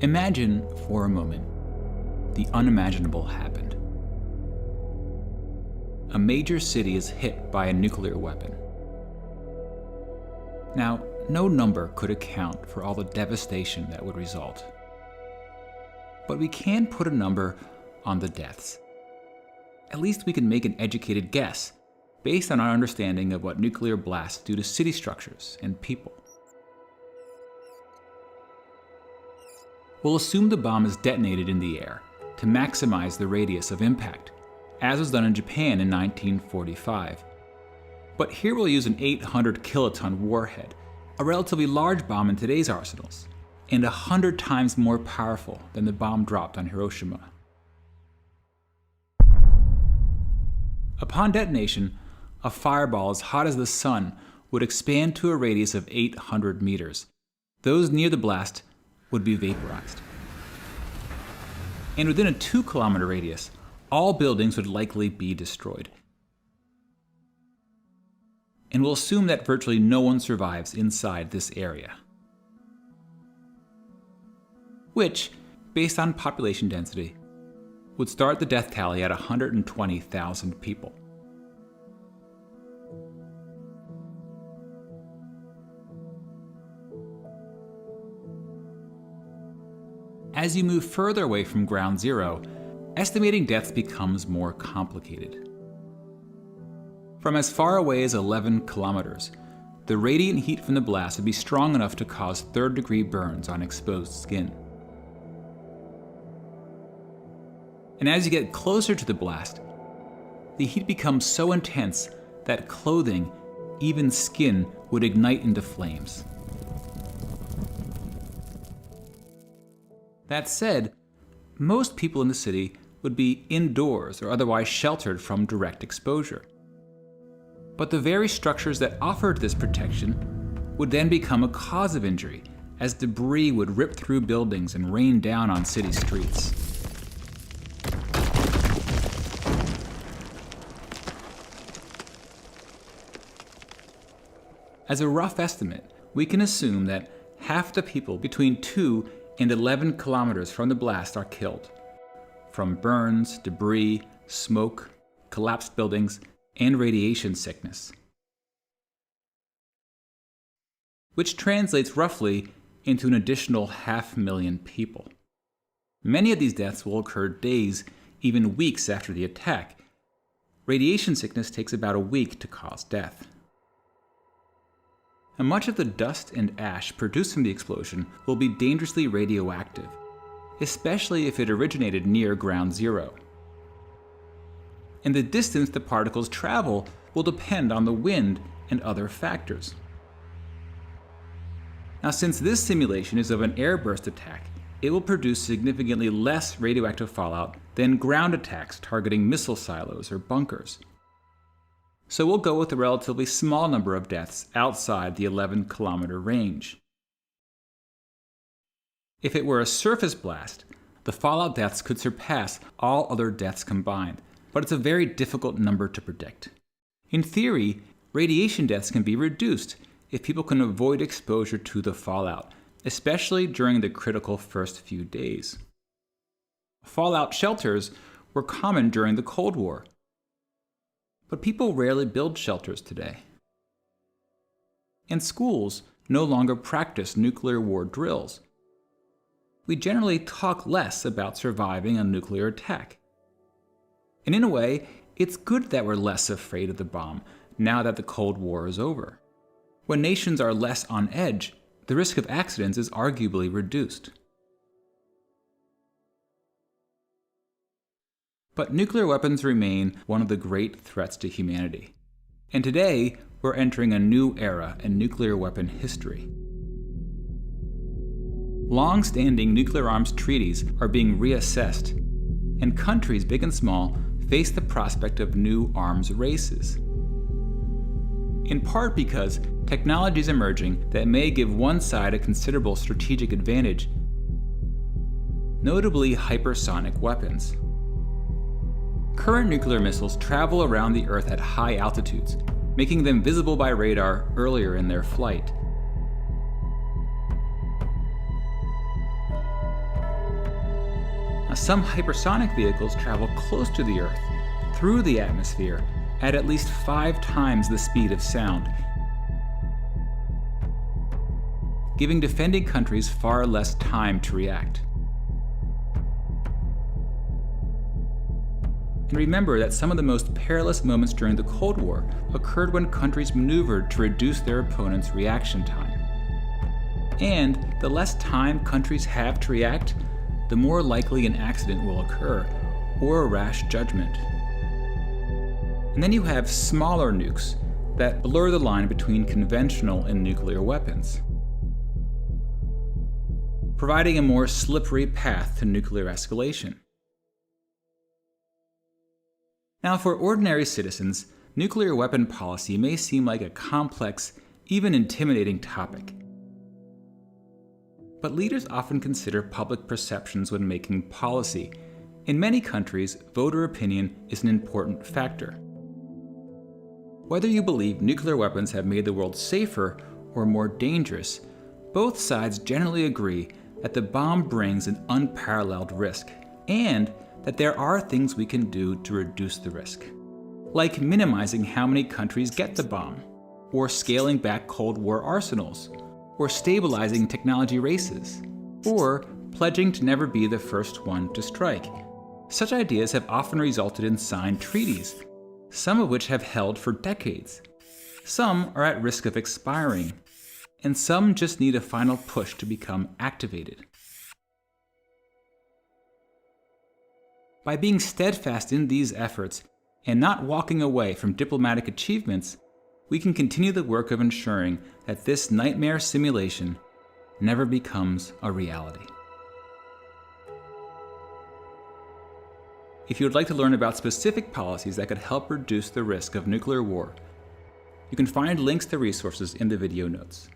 Imagine, for a moment, the unimaginable happened. A major city is hit by a nuclear weapon. Now, no number could account for all the devastation that would result. But we can put a number on the deaths. At least we can make an educated guess based on our understanding of what nuclear blasts do to city structures and people. We'll assume the bomb is detonated in the air to maximize the radius of impact, as was done in Japan in 1945. But here we'll use an 800 kiloton warhead, a relatively large bomb in today's arsenals, and 100 times more powerful than the bomb dropped on Hiroshima. Upon detonation, a fireball as hot as the sun would expand to a radius of 800 meters. Those near the blast would be vaporized. And within a 2-kilometer radius, all buildings would likely be destroyed. And we'll assume that virtually no one survives inside this area, which, based on population density, would start the death tally at 120,000 people. As you move further away from ground zero, estimating deaths becomes more complicated. From as far away as 11 kilometers, the radiant heat from the blast would be strong enough to cause third-degree burns on exposed skin. And as you get closer to the blast, the heat becomes so intense that clothing, even skin, would ignite into flames. That said, most people in the city would be indoors or otherwise sheltered from direct exposure. But the very structures that offered this protection would then become a cause of injury, as debris would rip through buildings and rain down on city streets. As a rough estimate, we can assume that half the people between 2 and 11 kilometers from the blast are killed, from burns, debris, smoke, collapsed buildings, and radiation sickness, which translates roughly into an additional 500,000 people. Many of these deaths will occur days, even weeks after the attack. Radiation sickness takes about a week to cause death. And much of the dust and ash produced from the explosion will be dangerously radioactive, especially if it originated near ground zero. And the distance the particles travel will depend on the wind and other factors. Now, since this simulation is of an airburst attack, it will produce significantly less radioactive fallout than ground attacks targeting missile silos or bunkers. So we'll go with a relatively small number of deaths outside the 11-kilometer range. If it were a surface blast, the fallout deaths could surpass all other deaths combined, but it's a very difficult number to predict. In theory, radiation deaths can be reduced if people can avoid exposure to the fallout, especially during the critical first few days. Fallout shelters were common during the Cold War, but people rarely build shelters today. And schools no longer practice nuclear war drills. We generally talk less about surviving a nuclear attack. And in a way, it's good that we're less afraid of the bomb now that the Cold War is over. When nations are less on edge, the risk of accidents is arguably reduced. But nuclear weapons remain one of the great threats to humanity. And today, we're entering a new era in nuclear weapon history. Long-standing nuclear arms treaties are being reassessed, and countries big and small face the prospect of new arms races. In part because technology is emerging that may give one side a considerable strategic advantage, notably hypersonic weapons. Current nuclear missiles travel around the Earth at high altitudes, making them visible by radar earlier in their flight. Now, some hypersonic vehicles travel close to the Earth, through the atmosphere, at least 5 times the speed of sound, giving defending countries far less time to react. And remember that some of the most perilous moments during the Cold War occurred when countries maneuvered to reduce their opponent's reaction time. And the less time countries have to react, the more likely an accident will occur, or a rash judgment. And then you have smaller nukes that blur the line between conventional and nuclear weapons, providing a more slippery path to nuclear escalation. Now, for ordinary citizens, nuclear weapon policy may seem like a complex, even intimidating topic. But leaders often consider public perceptions when making policy. In many countries, voter opinion is an important factor. Whether you believe nuclear weapons have made the world safer or more dangerous, both sides generally agree that the bomb brings an unparalleled risk, and that there are things we can do to reduce the risk, like minimizing how many countries get the bomb, or scaling back Cold War arsenals, or stabilizing technology races, or pledging to never be the first one to strike. Such ideas have often resulted in signed treaties, some of which have held for decades. Some are at risk of expiring, and some just need a final push to become activated. By being steadfast in these efforts and not walking away from diplomatic achievements, we can continue the work of ensuring that this nightmare simulation never becomes a reality. If you would like to learn about specific policies that could help reduce the risk of nuclear war, you can find links to resources in the video notes.